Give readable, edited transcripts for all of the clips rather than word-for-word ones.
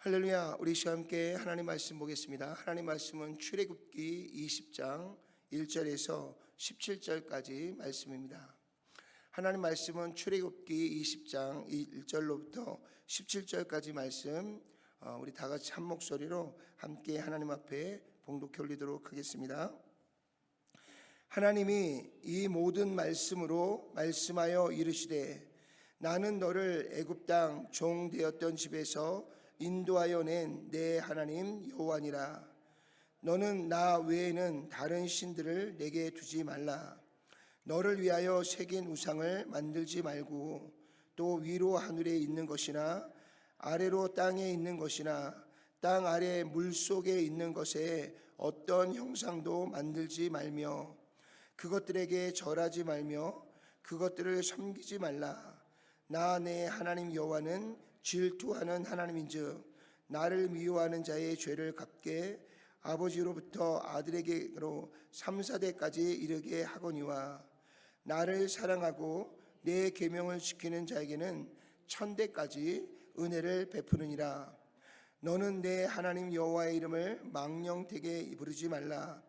할렐루야. 우리 시간 함께 하나님 말씀 보겠습니다. 하나님 말씀은 출애굽기 20장 1절에서 17절까지 말씀입니다. 하나님 말씀은 출애굽기 20장 1절로부터 17절까지 말씀, 우리 다 같이 한 목소리로 함께 하나님 앞에 봉독해 올리도록 하겠습니다. 하나님이 이 모든 말씀으로 말씀하여 이르시되 나는 너를 애굽 땅 종 되었던 집에서 인도하여 낸 내 하나님 여호와니라. 너는 나 외에는 다른 신들을 내게 두지 말라. 너를 위하여 새긴 우상을 만들지 말고 또 위로 하늘에 있는 것이나 아래로 땅에 있는 것이나 땅 아래 물속에 있는 것에 어떤 형상도 만들지 말며 그것들에게 절하지 말며 그것들을 섬기지 말라. 나 내 하나님 여호와는 질투하는 하나님인즉 나를 미워하는 자의 죄를 갚게 아버지로부터 아들에게로 3, 4대까지 이르게 하거니와 나를 사랑하고 내 계명을 지키는 자에게는 1000대까지 은혜를 베푸느니라. 너는 내 하나님 여호와의 이름을 망령되게 부르지 말라.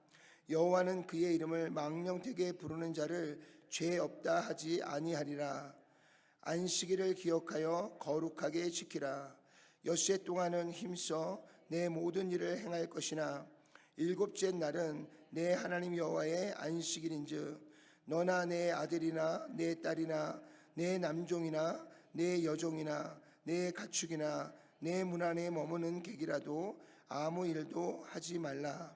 여호와는 그의 이름을 망령되게 부르는 자를 죄 없다 하지 아니하리라. 안식일을 기억하여 거룩하게 지키라. 엿새 동안은 힘써 내 모든 일을 행할 것이나 일곱째 날은 내 하나님 여호와의 안식일인즉 너나 내 아들이나 내 딸이나 내 남종이나 내 여종이나 내 가축이나 내 문 안에 머무는 객이라도 아무 일도 하지 말라.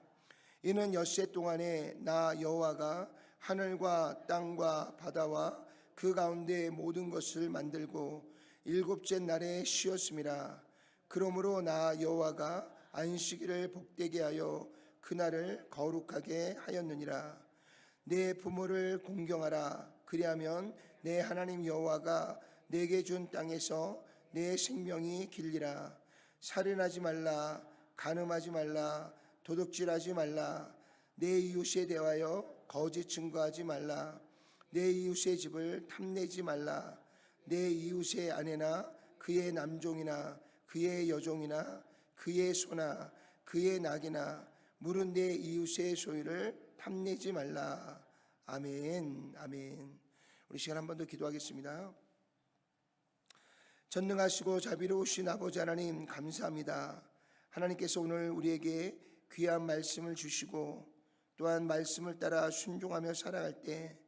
이는 엿새 동안에 나 여호와가 하늘과 땅과 바다와 그 가운데 모든 것을 만들고 일곱째 날에 쉬었음이라. 그러므로 나 여호와가 안식일을 복되게 하여 그날을 거룩하게 하였느니라. 내 부모를 공경하라. 그리하면 내 하나님 여호와가 내게 준 땅에서 내 생명이 길리라. 살인하지 말라. 간음하지 말라. 도둑질하지 말라. 내 이웃에 대하여 거짓 증거하지 말라. 내 이웃의 집을 탐내지 말라. 내 이웃의 아내나 그의 남종이나 그의 여종이나 그의 소나 그의 낙이나 물은 내 이웃의 소유를 탐내지 말라. 아멘. 아멘. 우리 시간 한 번 더 기도하겠습니다. 전능하시고 자비로우신 아버지 하나님 감사합니다. 하나님께서 오늘 우리에게 귀한 말씀을 주시고 또한 말씀을 따라 순종하며 살아갈 때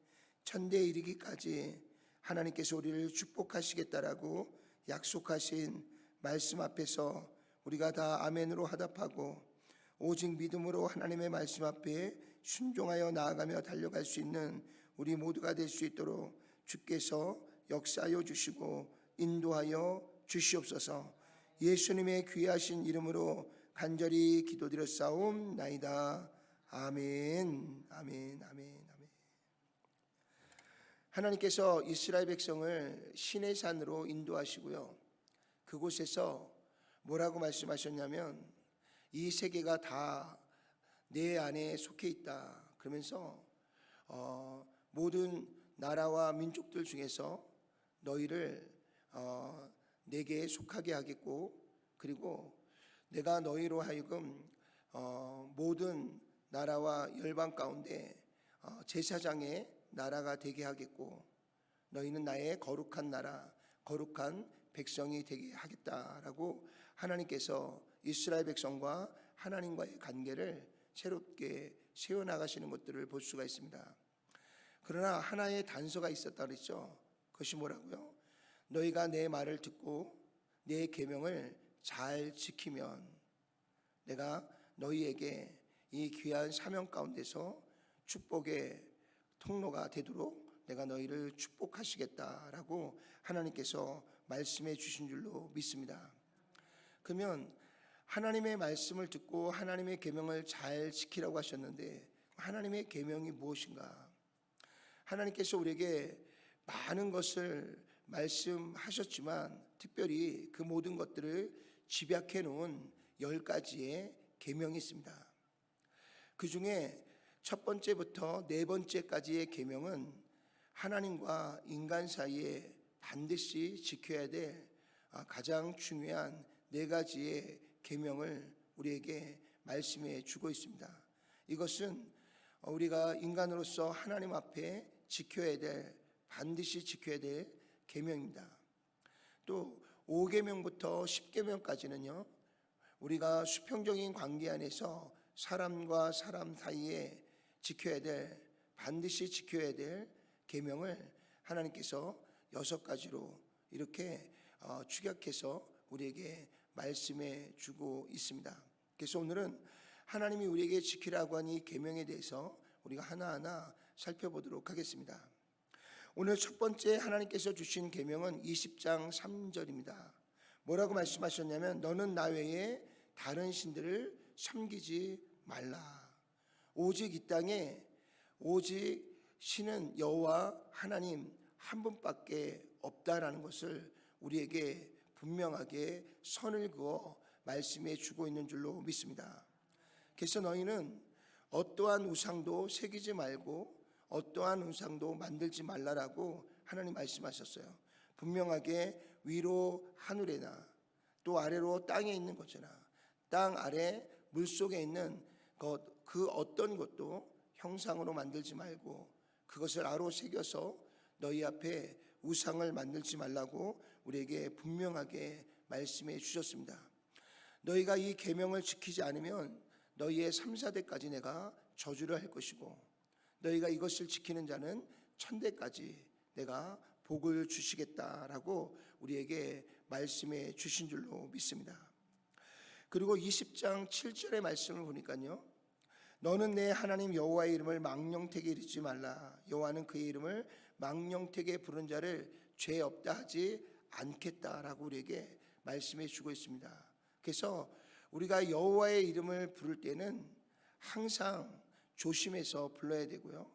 천대에 이르기까지 하나님께서 우리를 축복하시겠다라고 약속하신 말씀 앞에서 우리가 다 아멘으로 화답하고 오직 믿음으로 하나님의 말씀 앞에 순종하여 나아가며 달려갈 수 있는 우리 모두가 될 수 있도록 주께서 역사하여 주시고 인도하여 주시옵소서. 예수님의 귀하신 이름으로 간절히 기도드렸사옵나이다. 아멘. 아멘. 아멘. 아멘. 하나님께서 이스라엘 백성을 시내 산으로 인도하시고요. 그곳에서 뭐라고 말씀하셨냐면 이 세계가 다 내 안에 속해 있다. 그러면서 모든 나라와 민족들 중에서 너희를 내게 속하게 하겠고 그리고 내가 너희로 하여금 모든 나라와 열방 가운데 제사장의 나라가 되게 하겠고 너희는 나의 거룩한 나라 거룩한 백성이 되게 하겠다라고 하나님께서 이스라엘 백성과 하나님과의 관계를 새롭게 세워나가시는 것들을 볼 수가 있습니다. 그러나 하나의 단서가 있었다 그랬죠. 그것이 뭐라고요? 너희가 내 말을 듣고 내 계명을 잘 지키면 내가 너희에게 이 귀한 사명 가운데서 축복의 통로가 되도록 내가 너희를 축복하시겠다라고 하나님께서 말씀해 주신 줄로 믿습니다. 그러면 하나님의 말씀을 듣고 하나님의 계명을 잘 지키라고 하셨는데 하나님의 계명이 무엇인가? 하나님께서 우리에게 많은 것을 말씀하셨지만 특별히 그 모든 것들을 집약해 놓은 10가지의 계명이 있습니다. 그 중에 첫 번째부터 네 번째까지의 계명은 하나님과 인간 사이에 반드시 지켜야 될 가장 중요한 네 가지의 계명을 우리에게 말씀해 주고 있습니다. 이것은 우리가 인간으로서 하나님 앞에 지켜야 될, 반드시 지켜야 될 계명입니다. 또 5계명부터 10계명까지는요, 우리가 수평적인 관계 안에서 사람과 사람 사이에 지켜야 될, 반드시 지켜야 될 계명을 하나님께서 6가지로 이렇게 축약해서 우리에게 말씀해 주고 있습니다. 그래서 오늘은 하나님이 우리에게 지키라고 하는 이 계명에 대해서 우리가 하나하나 살펴보도록 하겠습니다. 오늘 첫 번째 하나님께서 주신 계명은 20장 3절입니다. 뭐라고 말씀하셨냐면 너는 나 외에 다른 신들을 섬기지 말라. 오직 이 땅에 오직 신은 여호와 하나님 한 분밖에 없다라는 것을 우리에게 분명하게 선을 그어 말씀해 주고 있는 줄로 믿습니다. 그래서 너희는 어떠한 우상도 새기지 말고 어떠한 우상도 만들지 말라라고 하나님 말씀하셨어요. 분명하게 위로 하늘에나 또 아래로 땅에 있는 것이나 땅 아래 물속에 있는 것, 그 어떤 것도 형상으로 만들지 말고 그것을 아로 새겨서 너희 앞에 우상을 만들지 말라고 우리에게 분명하게 말씀해 주셨습니다. 너희가 이 계명을 지키지 않으면 너희의 3, 4대까지 내가 저주를 할 것이고 너희가 이것을 지키는 자는 천대까지 내가 복을 주시겠다라고 우리에게 말씀해 주신 줄로 믿습니다. 그리고 20장 7절의 말씀을 보니까요, 너는 내 하나님 여호와의 이름을 망령되게 이르지 말라. 여호와는 그의 이름을 망령되게 부른 자를 죄 없다 하지 않겠다라고 우리에게 말씀해 주고 있습니다. 그래서 우리가 여호와의 이름을 부를 때는 항상 조심해서 불러야 되고요,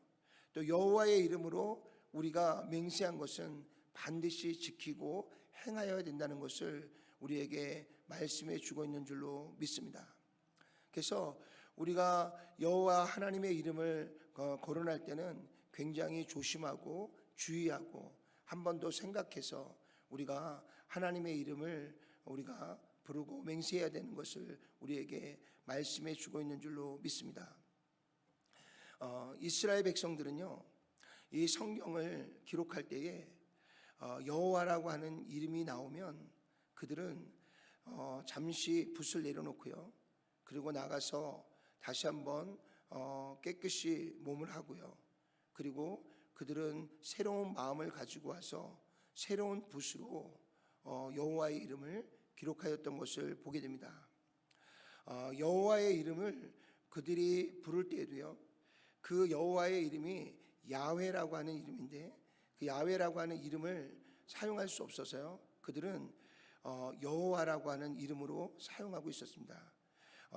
또 여호와의 이름으로 우리가 맹세한 것은 반드시 지키고 행하여야 된다는 것을 우리에게 말씀해 주고 있는 줄로 믿습니다. 그래서 우리가 여호와 하나님의 이름을 거론할 때는 굉장히 조심하고 주의하고 한 번 더 생각해서 우리가 하나님의 이름을 우리가 부르고 맹세해야 되는 것을 우리에게 말씀해 주고 있는 줄로 믿습니다. 이스라엘 백성들은요, 이 성경을 기록할 때에 여호와라고 하는 이름이 나오면 그들은 잠시 붓을 내려놓고요, 그리고 나가서 다시 한번 깨끗이 몸을 하고요, 그리고 그들은 새로운 마음을 가지고 와서 새로운 붓으로 여호와의 이름을 기록하였던 것을 보게 됩니다. 여호와의 이름을 그들이 부를 때에도요, 그 여호와의 이름이 야훼라고 하는 이름인데 그 야훼라고 하는 이름을 사용할 수 없어서요, 그들은 여호와라고 하는 이름으로 사용하고 있었습니다.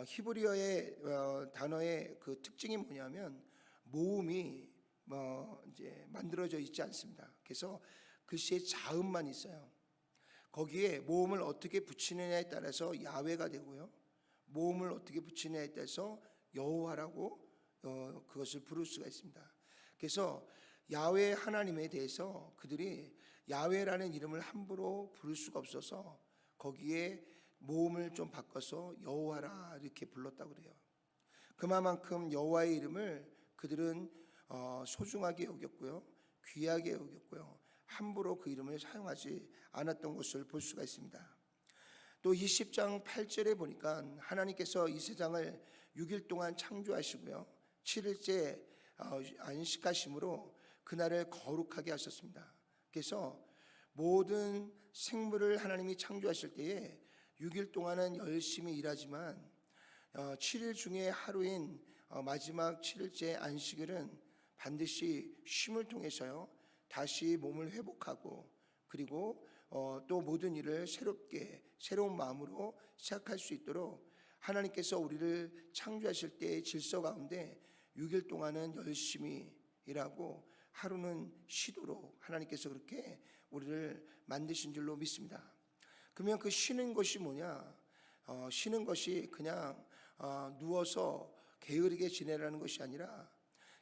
히브리어의 단어의 그 특징이 뭐냐면 모음이 이제 만들어져 있지 않습니다. 그래서 글씨에 자음만 있어요. 거기에 모음을 어떻게 붙이느냐에 따라서 야훼가 되고요, 모음을 어떻게 붙이느냐에 따라서 여호와라고 그것을 부를 수가 있습니다. 그래서 야훼 하나님에 대해서 그들이 야훼라는 이름을 함부로 부를 수가 없어서 거기에 모음을 좀 바꿔서 여호와라 이렇게 불렀다고 그래요. 그만큼 여호와의 이름을 그들은 소중하게 여겼고요, 귀하게 여겼고요, 함부로 그 이름을 사용하지 않았던 것을 볼 수가 있습니다. 또 20장 8절에 보니까 하나님께서 이 세상을 6일 동안 창조하시고요, 7일째 안식하심으로 그날을 거룩하게 하셨습니다. 그래서 모든 생물을 하나님이 창조하실 때에 6일 동안은 열심히 일하지만 7일 중에 하루인 마지막 7일째 안식일은 반드시 쉼을 통해서요 다시 몸을 회복하고 그리고 또 모든 일을 새롭게 새로운 마음으로 시작할 수 있도록 하나님께서 우리를 창조하실 때의 질서 가운데 6일 동안은 열심히 일하고 하루는 쉬도록 하나님께서 그렇게 우리를 만드신 줄로 믿습니다. 그러면 그 쉬는 것이 뭐냐? 쉬는 것이 그냥 누워서 게으르게 지내라는 것이 아니라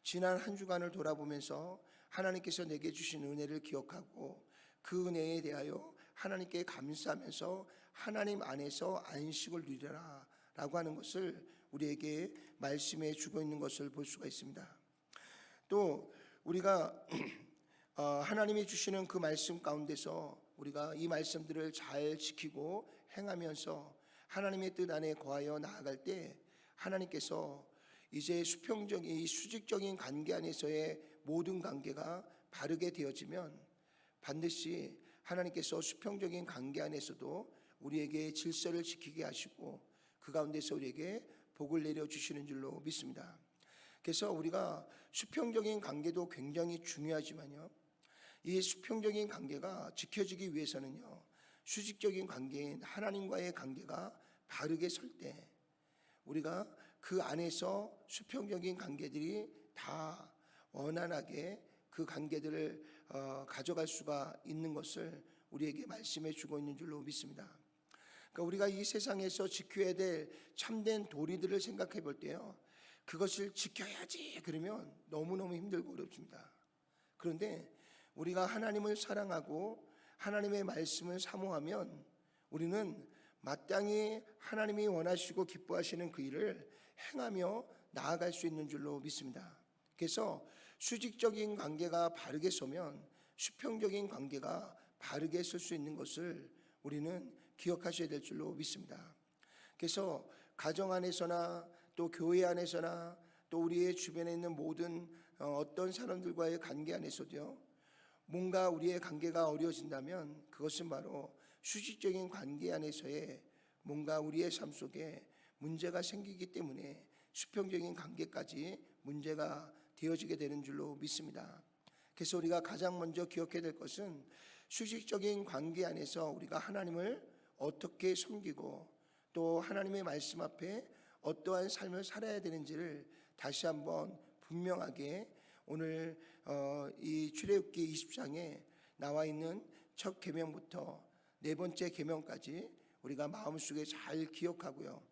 지난 한 주간을 돌아보면서 하나님께서 내게 주신 은혜를 기억하고 그 은혜에 대하여 하나님께 감사하면서 하나님 안에서 안식을 누리라 라고 하는 것을 우리에게 말씀해 주고 있는 것을 볼 수가 있습니다. 또 우리가 하나님이 주시는 그 말씀 가운데서 우리가 이 말씀들을 잘 지키고 행하면서 하나님의 뜻 안에 거하여 나아갈 때 하나님께서 이제 수평적인 수직적인 관계 안에서의 모든 관계가 바르게 되어지면 반드시 하나님께서 수평적인 관계 안에서도 우리에게 질서를 지키게 하시고 그 가운데서 우리에게 복을 내려주시는 줄로 믿습니다. 그래서 우리가 수평적인 관계도 굉장히 중요하지만요, 이 수평적인 관계가 지켜지기 위해서는요, 수직적인 관계인 하나님과의 관계가 바르게 설 때 우리가 그 안에서 수평적인 관계들이 다 원활하게 그 관계들을 가져갈 수가 있는 것을 우리에게 말씀해 주고 있는 줄로 믿습니다. 그러니까 우리가 이 세상에서 지켜야 될 참된 도리들을 생각해 볼 때요, 그것을 지켜야지 그러면 너무너무 힘들고 어렵습니다. 그런데 우리가 하나님을 사랑하고 하나님의 말씀을 사모하면 우리는 마땅히 하나님이 원하시고 기뻐하시는 그 일을 행하며 나아갈 수 있는 줄로 믿습니다. 그래서 수직적인 관계가 바르게 서면 수평적인 관계가 바르게 설 수 있는 것을 우리는 기억하셔야 될 줄로 믿습니다. 그래서 가정 안에서나 또 교회 안에서나 또 우리의 주변에 있는 모든 어떤 사람들과의 관계 안에서도요, 뭔가 우리의 관계가 어려워진다면 그것은 바로 수직적인 관계 안에서의 뭔가 우리의 삶 속에 문제가 생기기 때문에 수평적인 관계까지 문제가 되어지게 되는 줄로 믿습니다. 그래서 우리가 가장 먼저 기억해야 될 것은 수직적인 관계 안에서 우리가 하나님을 어떻게 섬기고 또 하나님의 말씀 앞에 어떠한 삶을 살아야 되는지를 다시 한번 분명하게 오늘 이 출애굽기 20장에 나와 있는 첫 계명부터 네 번째 계명까지 우리가 마음속에 잘 기억하고요,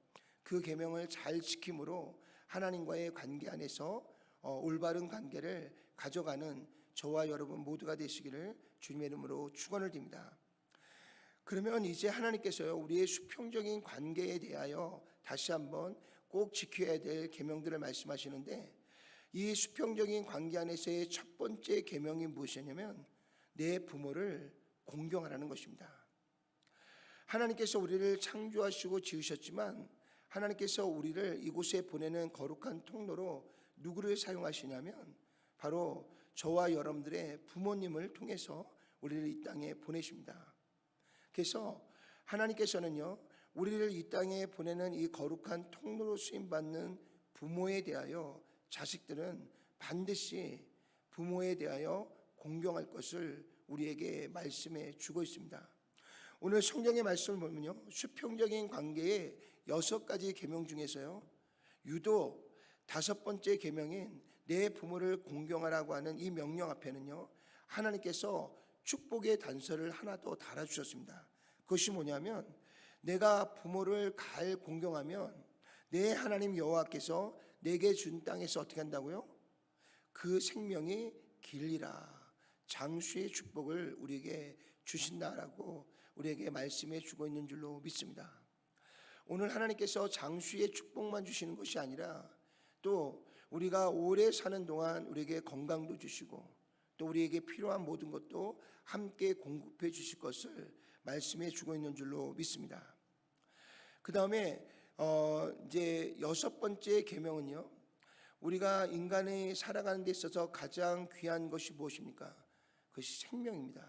그 계명을 잘 지킴으로 하나님과의 관계 안에서 올바른 관계를 가져가는 저와 여러분 모두가 되시기를 주님의 이름으로 축원을 드립니다. 그러면 이제 하나님께서요, 우리의 수평적인 관계에 대하여 다시 한번 꼭 지켜야 될 계명들을 말씀하시는데, 이 수평적인 관계 안에서의 첫 번째 계명이 무엇이냐면 내 부모를 공경하라는 것입니다. 하나님께서 우리를 창조하시고 지으셨지만 하나님께서 우리를 이곳에 보내는 거룩한 통로로 누구를 사용하시냐면 바로 저와 여러분들의 부모님을 통해서 우리를 이 땅에 보내십니다. 그래서 하나님께서는요, 우리를 이 땅에 보내는 이 거룩한 통로로 쓰임받는 부모에 대하여 자식들은 반드시 부모에 대하여 공경할 것을 우리에게 말씀해 주고 있습니다. 오늘 성경의 말씀을 보면요, 수평적인 관계의 6가지 계명 중에서요, 유독 5번째 계명인 내 부모를 공경하라고 하는 이 명령 앞에는요, 하나님께서 축복의 단서를 하나 더 달아주셨습니다. 그것이 뭐냐면 내가 부모를 잘 공경하면 내 하나님 여호와께서 내게 준 땅에서 어떻게 한다고요? 그 생명이 길리라, 장수의 축복을 우리에게 주신다라고 우리에게 말씀해 주고 있는 줄로 믿습니다. 오늘 하나님께서 장수의 축복만 주시는 것이 아니라 또 우리가 오래 사는 동안 우리에게 건강도 주시고 또 우리에게 필요한 모든 것도 함께 공급해 주실 것을 말씀해 주고 있는 줄로 믿습니다. 그 다음에 이제 6번째 계명은요, 우리가 인간이 살아가는 데 있어서 가장 귀한 것이 무엇입니까? 그것이 생명입니다.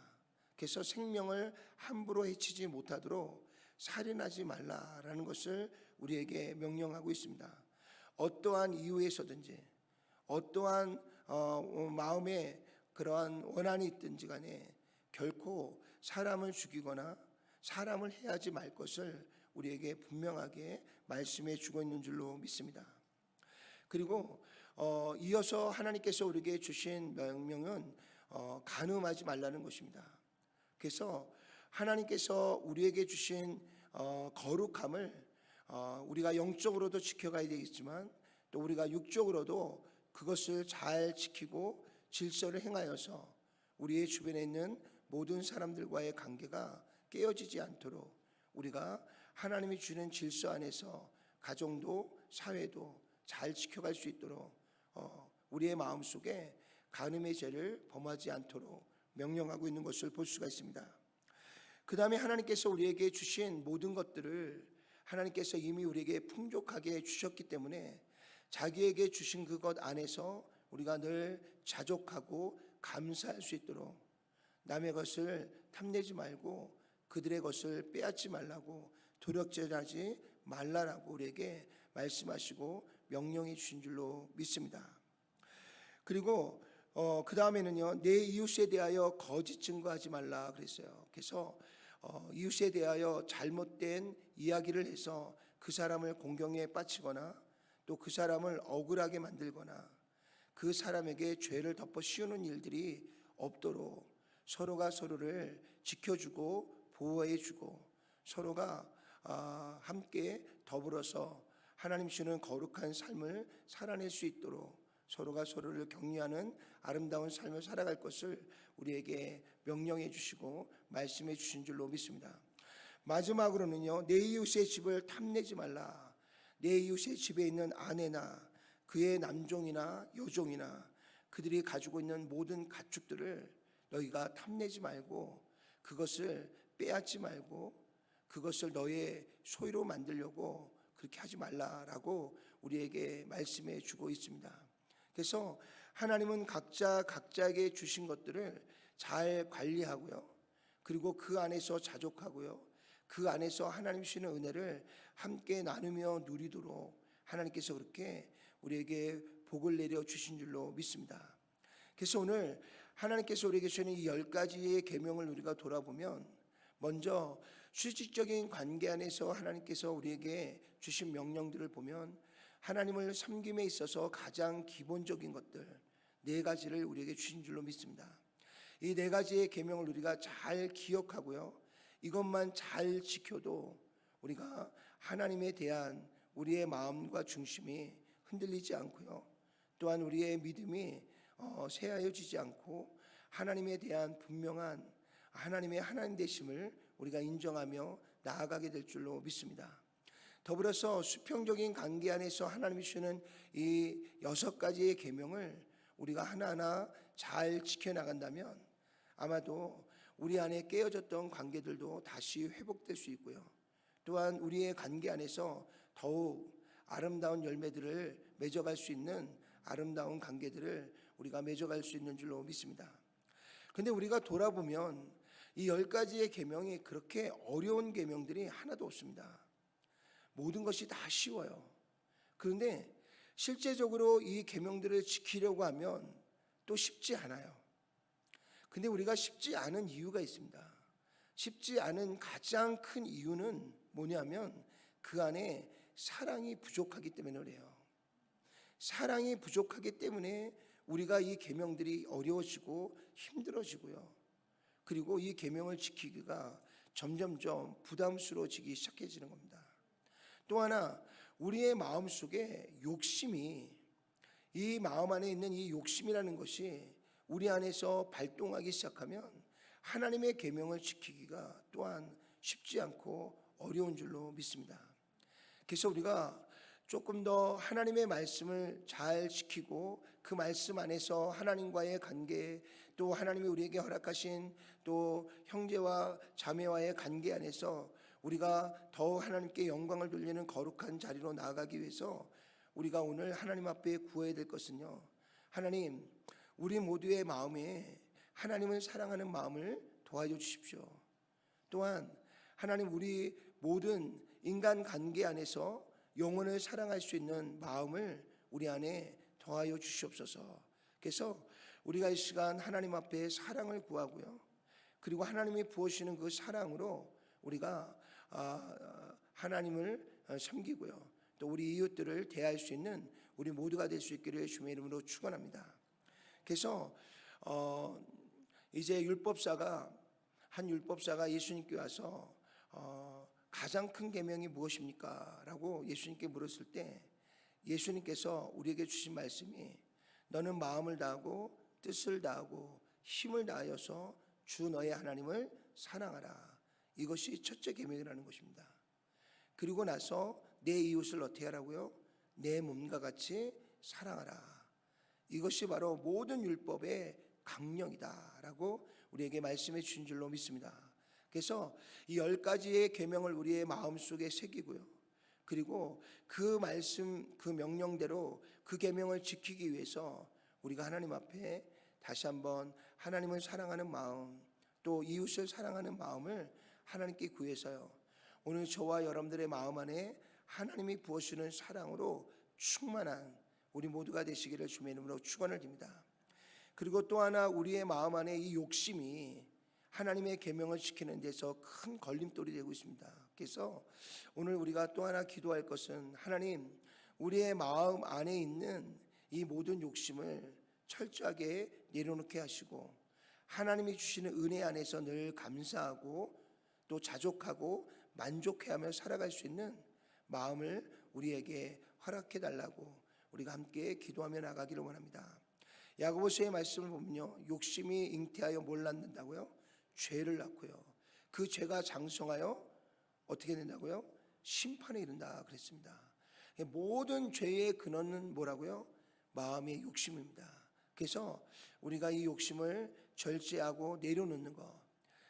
그래서 생명을 함부로 해치지 못하도록 살인하지 말라라는 것을 우리에게 명령하고 있습니다. 어떠한 이유에서든지 어떠한 마음에 그러한 원한이 있든지 간에 결코 사람을 죽이거나 사람을 해하지 말 것을 우리에게 분명하게 말씀해 주고 있는 줄로 믿습니다. 그리고 이어서 하나님께서 우리에게 주신 명령은 간음하지 말라는 것입니다. 그래서 하나님께서 우리에게 주신 거룩함을 우리가 영적으로도 지켜가야 되겠지만 또 우리가 육적으로도 그것을 잘 지키고 질서를 행하여서 우리의 주변에 있는 모든 사람들과의 관계가 깨어지지 않도록 우리가 하나님이 주는 질서 안에서 가정도 사회도 잘 지켜갈 수 있도록 우리의 마음속에 간음의 죄를 범하지 않도록 명령하고 있는 것을 볼 수가 있습니다. 그 다음에 하나님께서 우리에게 주신 모든 것들을 하나님께서 이미 우리에게 풍족하게 주셨기 때문에 자기에게 주신 그것 안에서 우리가 늘 자족하고 감사할 수 있도록 남의 것을 탐내지 말고 그들의 것을 빼앗지 말라고 도력질하지 말라라고 우리에게 말씀하시고 명령해 주신 줄로 믿습니다. 그리고 그 다음에는요, 내 이웃에 대하여 거짓 증거하지 말라 그랬어요. 그래서 이웃에 대하여 잘못된 이야기를 해서 그 사람을 공경에 빠치거나 또 그 사람을 억울하게 만들거나 그 사람에게 죄를 덮어 씌우는 일들이 없도록 서로가 서로를 지켜주고 보호해주고 서로가 함께 더불어서 하나님 주시는 거룩한 삶을 살아낼 수 있도록 서로가 서로를 격려하는 아름다운 삶을 살아갈 것을 우리에게 명령해 주시고 말씀해 주신 줄로 믿습니다. 마지막으로는요, 내 이웃의 집을 탐내지 말라. 내 이웃의 집에 있는 아내나 그의 남종이나 여종이나 그들이 가지고 있는 모든 가축들을 너희가 탐내지 말고 그것을 빼앗지 말고 그것을 너의 소유로 만들려고 그렇게 하지 말라라고 우리에게 말씀해 주고 있습니다. 그래서 하나님은 각자에게 주신 것들을 잘 관리하고요, 그리고 그 안에서 자족하고요, 그 안에서 하나님 주시는 은혜를 함께 나누며 누리도록 하나님께서 그렇게 우리에게 복을 내려 주신 줄로 믿습니다. 그래서 오늘 하나님께서 우리에게 주시는 이 10가지의 계명을 우리가 돌아보면 먼저 수직적인 관계 안에서 하나님께서 우리에게 주신 명령들을 보면 하나님을 섬김에 있어서 가장 기본적인 것들 4가지를 우리에게 주신 줄로 믿습니다. 이 4가지의 계명을 우리가 잘 기억하고요, 이것만 잘 지켜도 우리가 하나님에 대한 우리의 마음과 중심이 흔들리지 않고요, 또한 우리의 믿음이 쇠하여지지 않고 하나님에 대한 분명한 하나님의 하나님 되심을 우리가 인정하며 나아가게 될 줄로 믿습니다. 더불어서 수평적인 관계 안에서 하나님이 주시는 이 6가지의 계명을 우리가 하나하나 잘 지켜나간다면 아마도 우리 안에 깨어졌던 관계들도 다시 회복될 수 있고요, 또한 우리의 관계 안에서 더욱 아름다운 열매들을 맺어갈 수 있는 아름다운 관계들을 우리가 맺어갈 수 있는 줄로 믿습니다. 그런데 우리가 돌아보면 이 10가지의 계명이 그렇게 어려운 계명들이 하나도 없습니다. 모든 것이 다 쉬워요. 그런데 실제적으로 이 계명들을 지키려고 하면 또 쉽지 않아요. 근데 우리가 쉽지 않은 이유가 있습니다. 쉽지 않은 가장 큰 이유는 뭐냐면 그 안에 사랑이 부족하기 때문에 그래요. 사랑이 부족하기 때문에 우리가 이 계명들이 어려워지고 힘들어지고요, 그리고 이 계명을 지키기가 점점점 부담스러워지기 시작해지는 겁니다. 또 하나, 우리의 마음속에 욕심이, 이 마음 안에 있는 이 욕심이라는 것이 우리 안에서 발동하기 시작하면 하나님의 계명을 지키기가 또한 쉽지 않고 어려운 줄로 믿습니다. 그래서 우리가 조금 더 하나님의 말씀을 잘 지키고 그 말씀 안에서 하나님과의 관계, 또 하나님이 우리에게 허락하신 또 형제와 자매와의 관계 안에서 우리가 더 하나님께 영광을 돌리는 거룩한 자리로 나아가기 위해서 우리가 오늘 하나님 앞에 구해야 될 것은요, 하나님, 우리 모두의 마음에 하나님을 사랑하는 마음을 도와줘 주십시오. 또한 하나님, 우리 모든 인간 관계 안에서 영혼을 사랑할 수 있는 마음을 우리 안에 더하여 주시옵소서. 그래서 우리가 이 시간 하나님 앞에 사랑을 구하고요, 그리고 하나님이 부어주시는 그 사랑으로 우리가 하나님을 섬기고요, 또 우리 이웃들을 대할 수 있는 우리 모두가 될 수 있기를 주님의 이름으로 축원합니다. 그래서 이제 한 율법사가 예수님께 와서 가장 큰 계명이 무엇입니까? 라고 예수님께 물었을 때 예수님께서 우리에게 주신 말씀이 너는 마음을 다하고 뜻을 다하고 힘을 다하여서 주 너의 하나님을 사랑하라, 이것이 첫째 계명이라는 것입니다. 그리고 나서 내 이웃을 어떻게 하라고요? 내 몸과 같이 사랑하라. 이것이 바로 모든 율법의 강령이다라고 우리에게 말씀해 주신 줄로 믿습니다. 그래서 이 10가지의 계명을 우리의 마음속에 새기고요. 그리고 그 말씀, 그 명령대로 그 계명을 지키기 위해서 우리가 하나님 앞에 다시 한번 하나님을 사랑하는 마음, 또 이웃을 사랑하는 마음을 하나님께 구해서요. 오늘 저와 여러분들의 마음 안에 하나님이 부어주는 사랑으로 충만한 우리 모두가 되시기를 주님의 이름으로 축원을 드립니다. 그리고 또 하나 우리의 마음 안에 이 욕심이 하나님의 계명을 지키는 데서 큰 걸림돌이 되고 있습니다. 그래서 오늘 우리가 또 하나 기도할 것은 하나님, 우리의 마음 안에 있는 이 모든 욕심을 철저하게 내려놓게 하시고 하나님이 주시는 은혜 안에서 늘 감사하고 또 자족하고 만족해하며 살아갈 수 있는 마음을 우리에게 허락해 달라고 우리가 함께 기도하며 나가기를 원합니다. 야고보서의 말씀을 보면요, 욕심이 잉태하여 뭘 낳는다고요? 죄를 낳고요. 그 죄가 장성하여 어떻게 된다고요? 심판에 이른다 그랬습니다. 모든 죄의 근원은 뭐라고요? 마음의 욕심입니다. 그래서 우리가 이 욕심을 절제하고 내려놓는 것,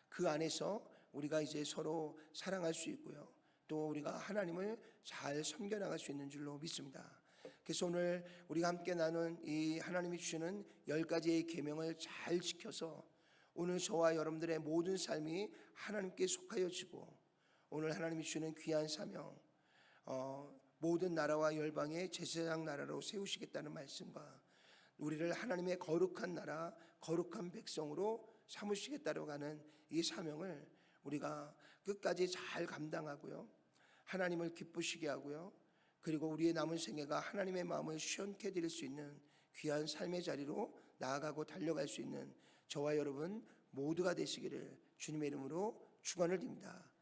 그 안에서 우리가 이제 서로 사랑할 수 있고요. 또 우리가 하나님을 잘 섬겨나갈 수 있는 줄로 믿습니다. 그래서 오늘 우리가 함께 나눈 이 하나님이 주시는 10가지의 계명을 잘 지켜서 오늘 저와 여러분들의 모든 삶이 하나님께 속하여지고 오늘 하나님이 주시는 귀한 사명, 모든 나라와 열방의 제사장 나라로 세우시겠다는 말씀과 우리를 하나님의 거룩한 나라, 거룩한 백성으로 삼으시겠다고 하는 이 사명을 우리가 끝까지 잘 감당하고요. 하나님을 기쁘시게 하고요. 그리고 우리의 남은 생애가 하나님의 마음을 시원케 해드릴 수 있는 귀한 삶의 자리로 나아가고 달려갈 수 있는 저와 여러분 모두가 되시기를 주님의 이름으로 축원을 드립니다.